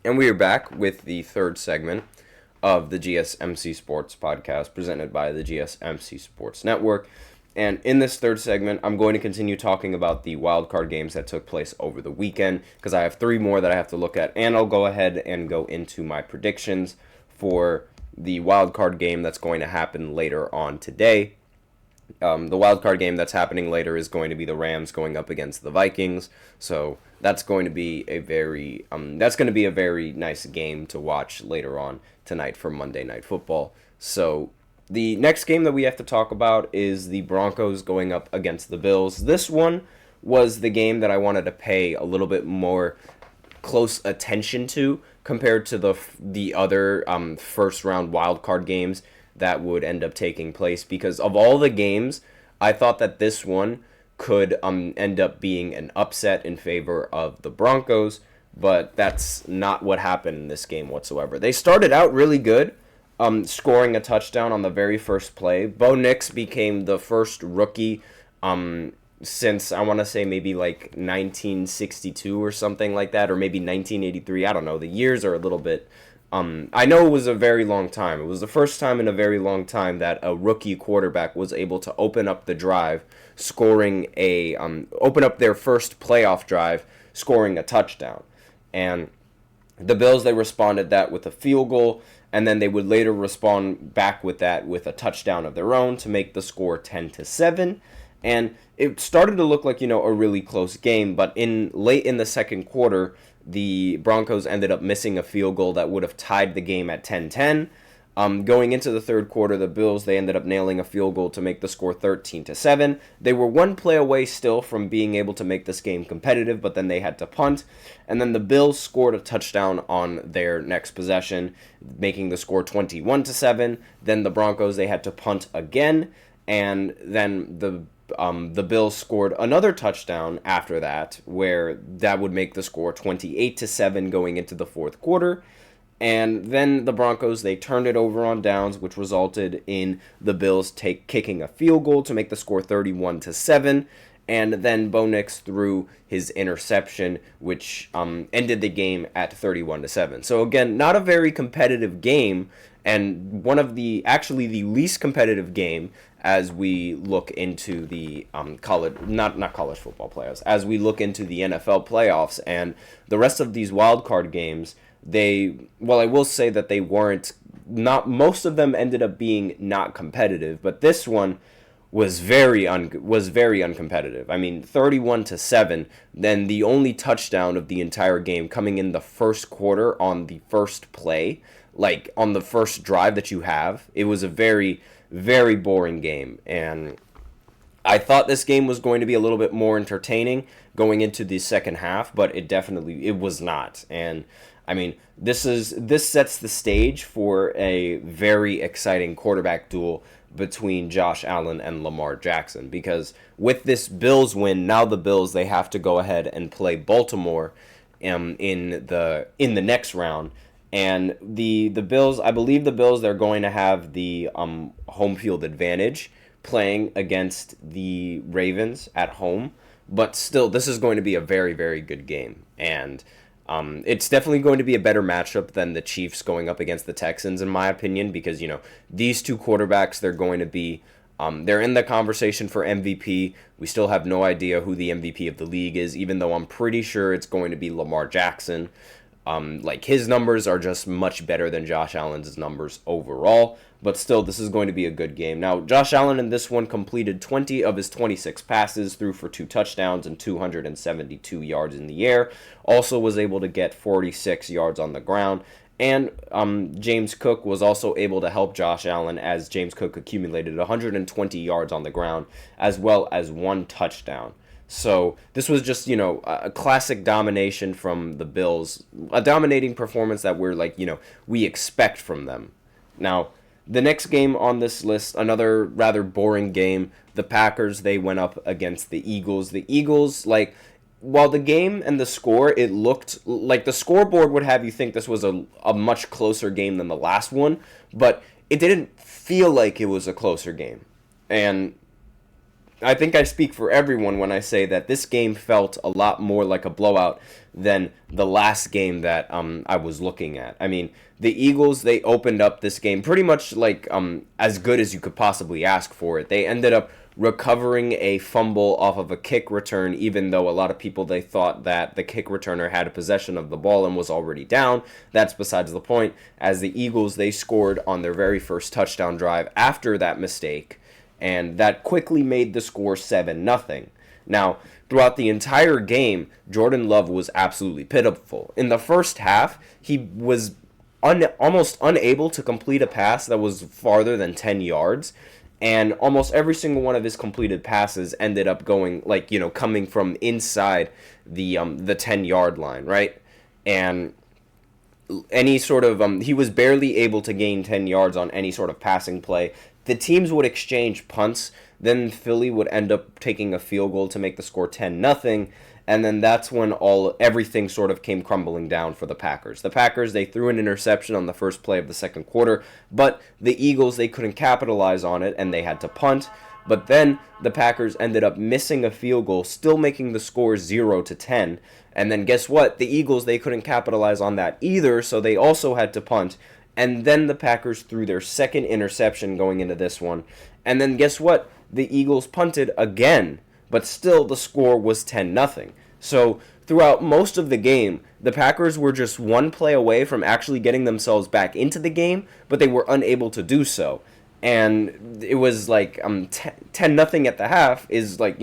And we are back with the third segment of the GSMC Sports podcast presented by the GSMC Sports Network. And in this third segment, I'm going to continue talking about the wildcard games that took place over the weekend because I have three more that I have to look at. And I'll go ahead and go into my predictions for the wildcard game that's going to happen later on today. The wild card game that's happening later is going to be the Rams going up against the Vikings. So that's going to be a very nice game to watch later on tonight for Monday Night Football. So the next game that we have to talk about is the Broncos going up against the Bills. This one was the game that I wanted to pay a little bit more close attention to compared to the other first round wild card games that would end up taking place, because of all the games, I thought that this one could end up being an upset in favor of the Broncos, but that's not what happened in this game whatsoever. They started out really good, scoring a touchdown on the very first play. Bo Nix became the first rookie since, I want to say, maybe like 1962 or something like that, or maybe 1983. I don't know. The years are a little bit. I know it was a very long time. It was the first time in a very long time that a rookie quarterback was able to open up the drive, open up their first playoff drive, scoring a touchdown. And the Bills, they responded that with a field goal, and then they would later respond back with that with a touchdown of their own to make the score 10-7. And it started to look like, a really close game, but late in the second quarter, the Broncos ended up missing a field goal that would have tied the game at 10-10. Going into the third quarter, the Bills, they ended up nailing a field goal to make the score 13-7. They were one play away still from being able to make this game competitive, but then they had to punt. And then the Bills scored a touchdown on their next possession, making the score 21-7. Then the Broncos, they had to punt again, and then the Bills scored another touchdown after that, where that would make the score 28-7 going into the fourth quarter. And then the Broncos, they turned it over on downs, which resulted in the Bills kicking a field goal to make the score 31-7. And then Bo Nix threw his interception, which ended the game at 31-7. So again, not a very competitive game, and one of the least competitive game as we look into the college, not college football playoffs, as we look into the NFL playoffs and the rest of these wild card games. I will say that they weren't, not most of them ended up being not competitive, but this one was very uncompetitive. I mean, 31-7. Then the only touchdown of the entire game coming in the first quarter on the first play, like on the first drive that you have. It was a very, very boring game, and I thought this game was going to be a little bit more entertaining going into the second half, but it was not. And I mean, this sets the stage for a very exciting quarterback duel between Josh Allen and Lamar Jackson, because with this Bills win, now the Bills, they have to go ahead and play Baltimore in the next round. And the Bills, I believe the Bills, they're going to have the home field advantage playing against the Ravens at home. But still, this is going to be a very, very good game. And it's definitely going to be a better matchup than the Chiefs going up against the Texans, in my opinion, because, these two quarterbacks, they're going to be, they're in the conversation for MVP. We still have no idea who the MVP of the league is, even though I'm pretty sure it's going to be Lamar Jackson. His numbers are just much better than Josh Allen's numbers overall, but still, this is going to be a good game. Now, Josh Allen in this one completed 20 of his 26 passes, threw for 2 touchdowns and 272 yards in the air, also was able to get 46 yards on the ground, and James Cook was also able to help Josh Allen, as James Cook accumulated 120 yards on the ground, as well as 1 touchdown. So this was just, a classic domination from the Bills, a dominating performance that we expect from them. Now, the next game on this list, another rather boring game. The Packers, they went up against the Eagles. The Eagles, while the game and the score, it looked like the scoreboard would have you think this was a much closer game than the last one, but it didn't feel like it was a closer game. And I think I speak for everyone when I say that this game felt a lot more like a blowout than the last game that I was looking at. I mean, the Eagles, they opened up this game pretty much like as good as you could possibly ask for it. They ended up recovering a fumble off of a kick return, even though a lot of people, they thought that the kick returner had a possession of the ball and was already down. That's besides the point, as the Eagles, they scored on their very first touchdown drive after that mistake, and that quickly made the score 7-0. Now, throughout the entire game, Jordan Love was absolutely pitiful. In the first half, he was almost unable to complete a pass that was farther than 10 yards, and almost every single one of his completed passes ended up going, like, coming from inside the 10-yard line, right? And any sort of he was barely able to gain 10 yards on any sort of passing play. The teams would exchange punts, then Philly would end up taking a field goal to make the score 10-0, and then that's when everything sort of came crumbling down for the Packers. The Packers, they threw an interception on the first play of the second quarter, but the Eagles, they couldn't capitalize on it and they had to punt. But then the Packers ended up missing a field goal, still making the score 0-10. And then guess what? The Eagles, they couldn't capitalize on that either, so they also had to punt. And then the Packers threw their second interception going into this one. And then guess what? The Eagles punted again, but still the score was 10-0. So throughout most of the game, the Packers were just one play away from actually getting themselves back into the game, but they were unable to do so. And it was like 10-0 at the half is like,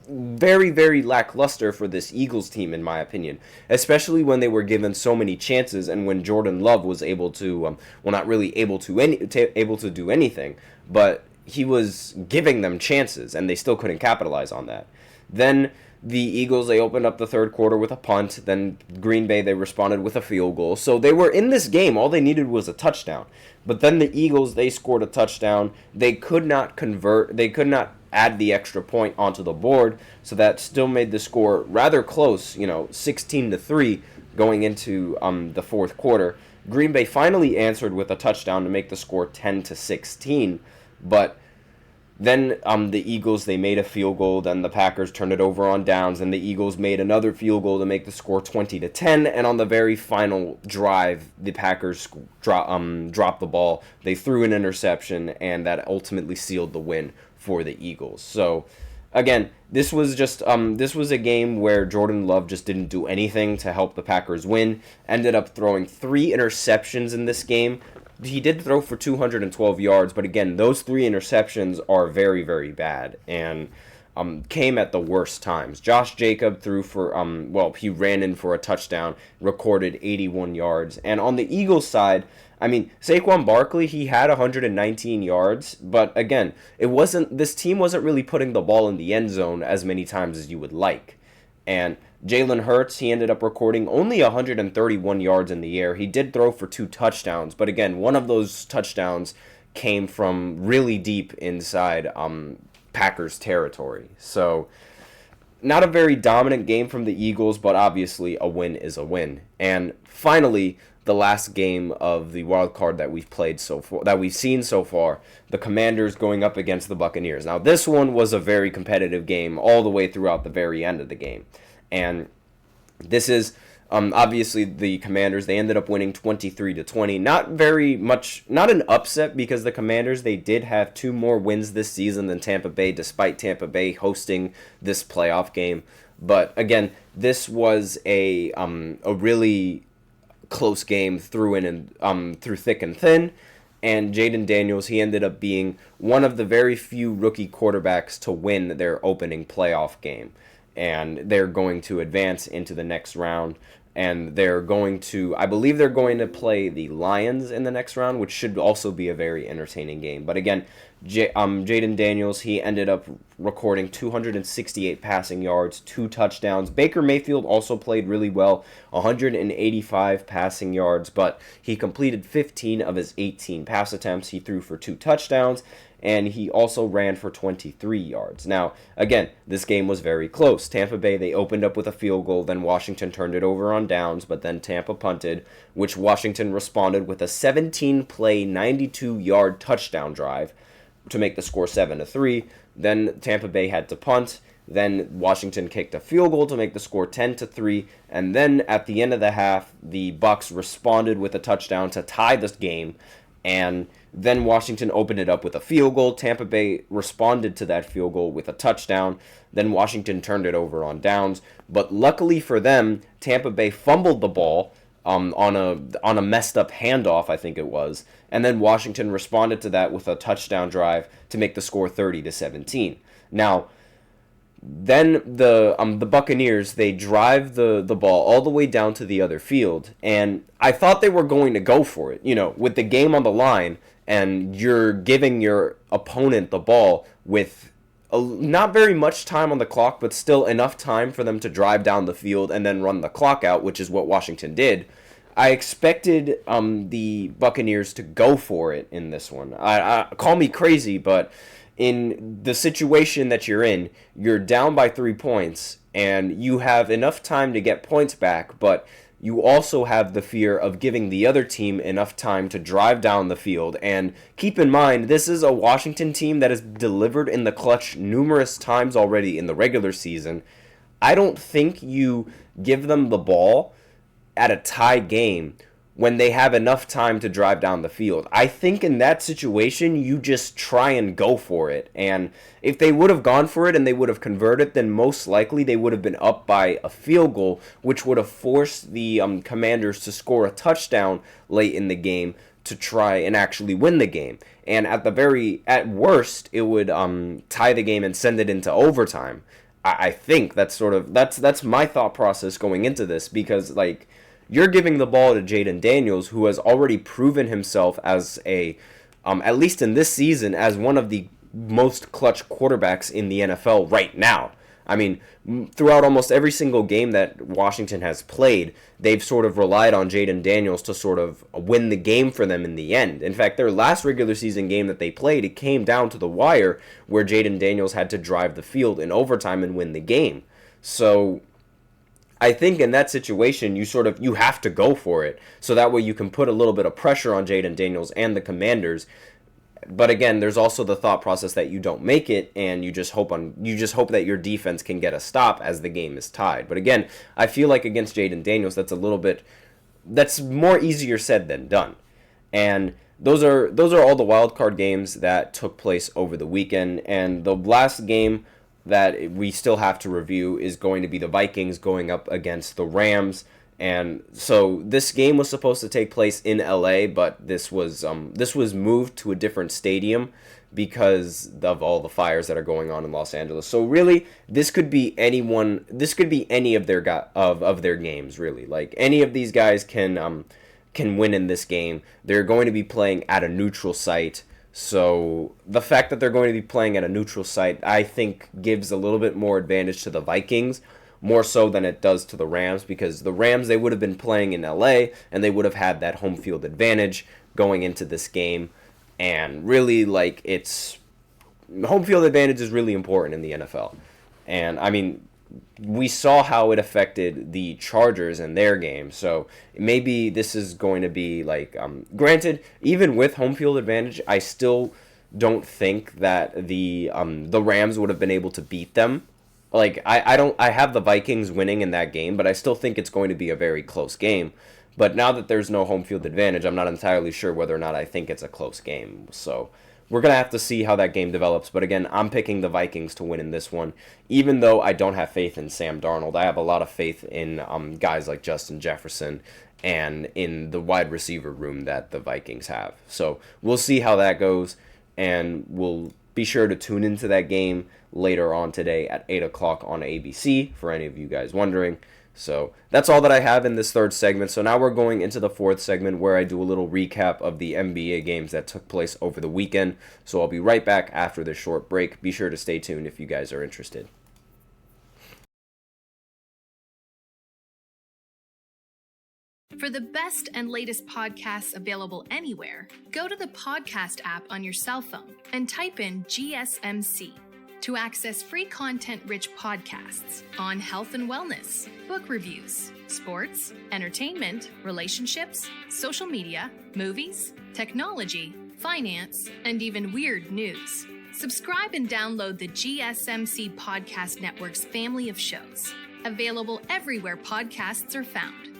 very, very lackluster for this Eagles team, in my opinion, especially when they were given so many chances and when Jordan Love was able to, not really able to do anything, but he was giving them chances and they still couldn't capitalize on that. Then the Eagles, they opened up the third quarter with a punt. Then Green Bay, they responded with a field goal. So they were in this game. All they needed was a touchdown. But then the Eagles, they scored a touchdown. They could not convert. They could not add the extra point onto the board. So that still made the score rather close, 16-3 going into the fourth quarter. Green Bay finally answered with a touchdown to make the score 10-16. But then the Eagles, they made a field goal. Then the Packers turned it over on downs, and the Eagles made another field goal to make the score 20-10. And on the very final drive, the Packers dropped the ball. They threw an interception, and that ultimately sealed the win for the Eagles. So again, this was a game where Jordan Love just didn't do anything to help the Packers win. Ended up throwing 3 interceptions in this game. He did throw for 212 yards, but again, those 3 interceptions are very, very bad and came at the worst times. Josh Jacob threw for, he ran in for a touchdown, recorded 81 yards. And on the Eagles side, I mean, Saquon Barkley, he had 119 yards, but again, this team wasn't really putting the ball in the end zone as many times as you would like. And Jalen Hurts, he ended up recording only 131 yards in the air. He did throw for 2 touchdowns, but again, one of those touchdowns came from really deep inside Packers territory. So not a very dominant game from the Eagles, but obviously a win is a win. And finally, the last game of the Wildcard that we've seen so far, the Commanders going up against the Buccaneers. Now, this one was a very competitive game all the way throughout the very end of the game. And this is obviously the Commanders. They ended up winning 23-20. Not very much, not an upset, because the Commanders, they did have 2 more wins this season than Tampa Bay, despite Tampa Bay hosting this playoff game. But again, this was a really close game through thick and thin. And Jaden Daniels, he ended up being one of the very few rookie quarterbacks to win their opening playoff game. And they're going to advance into the next round. And I believe they're going to play the Lions in the next round, which should also be a very entertaining game. But again, Jaden Daniels, he ended up recording 268 passing yards, 2 touchdowns. Baker Mayfield also played really well, 185 passing yards, but he completed 15 of his 18 pass attempts. He threw for 2 touchdowns, and he also ran for 23 yards. Now, again, this game was very close. Tampa Bay, they opened up with a field goal, then Washington turned it over on downs, but then Tampa punted, which Washington responded with a 17-play, 92-yard touchdown drive to make the score 7-3. Then Tampa Bay had to punt. Then Washington kicked a field goal to make the score 10-3, and then at the end of the half, the Bucks responded with a touchdown to tie this game, and then Washington opened it up with a field goal. Tampa Bay responded to that field goal with a touchdown. Then Washington turned it over on downs, but luckily for them, Tampa Bay fumbled the ball on a messed up handoff, I think it was, and then Washington responded to that with a touchdown drive to make the score 30-17. Now, then the Buccaneers, they drive the ball all the way down to the other field, and I thought they were going to go for it. With the game on the line, and you're giving your opponent the ball with not very much time on the clock, but still enough time for them to drive down the field and then run the clock out, which is what Washington did. I expected the Buccaneers to go for it in this one. I call me crazy, but in the situation that you're down by 3 points, and you have enough time to get points back, but you also have the fear of giving the other team enough time to drive down the field. And keep in mind, this is a Washington team that has delivered in the clutch numerous times already in the regular season. I don't think you give them the ball at a tie game when they have enough time to drive down the field. I think in that situation, you just try and go for it. And if they would have gone for it and they would have converted, then most likely they would have been up by a field goal, which would have forced the Commanders to score a touchdown late in the game to try and actually win the game. And at worst, it would tie the game and send it into overtime. I think that's my thought process going into this, because you're giving the ball to Jaden Daniels, who has already proven himself as at least in this season, as one of the most clutch quarterbacks in the NFL right now. I mean, throughout almost every single game that Washington has played, they've sort of relied on Jaden Daniels to sort of win the game for them in the end. In fact, their last regular season game that they played, it came down to the wire where Jaden Daniels had to drive the field in overtime and win the game. So I think in that situation, you have to go for it, so that way you can put a little bit of pressure on Jaden Daniels and the Commanders. But again, there's also the thought process that you don't make it, and you just hope that your defense can get a stop as the game is tied. But again, I feel like against Jaden Daniels, that's more easier said than done. And those are all the wildcard games that took place over the weekend. And the last game that we still have to review is going to be the Vikings going up against the Rams. And so this game was supposed to take place in LA, but this was moved to a different stadium because of all the fires that are going on in Los Angeles. So really, this could be any of their games, really. Like, any of these guys can win in this game. They're going to be playing at a neutral site. So the fact that they're going to be playing at a neutral site, I think, gives a little bit more advantage to the Vikings, more so than it does to the Rams, because the Rams, they would have been playing in LA, and they would have had that home field advantage going into this game. And really, home field advantage is really important in the NFL. And, I mean, we saw how it affected the Chargers in their game, so maybe this is going to be granted, even with home field advantage, I still don't think that the Rams would have been able to beat them. I have the Vikings winning in that game, but I still think it's going to be a very close game. But now that there's no home field advantage, I'm not entirely sure whether or not I think it's a close game. So we're going to have to see how that game develops. But again, I'm picking the Vikings to win in this one, even though I don't have faith in Sam Darnold. I have a lot of faith in guys like Justin Jefferson and in the wide receiver room that the Vikings have. So we'll see how that goes, and we'll be sure to tune into that game later on today at 8 o'clock on ABC, for any of you guys wondering. So that's all that I have in this third segment. So now we're going into the fourth segment, where I do a little recap of the NBA games that took place over the weekend. So I'll be right back after this short break. Be sure to stay tuned if you guys are interested. For the best and latest podcasts available anywhere, go to the podcast app on your cell phone and type in GSMC to access free content-rich podcasts on health and wellness, book reviews, sports, entertainment, relationships, social media, movies, technology, finance, and even weird news. Subscribe and download the GSMC Podcast Network's family of shows, available everywhere podcasts are found.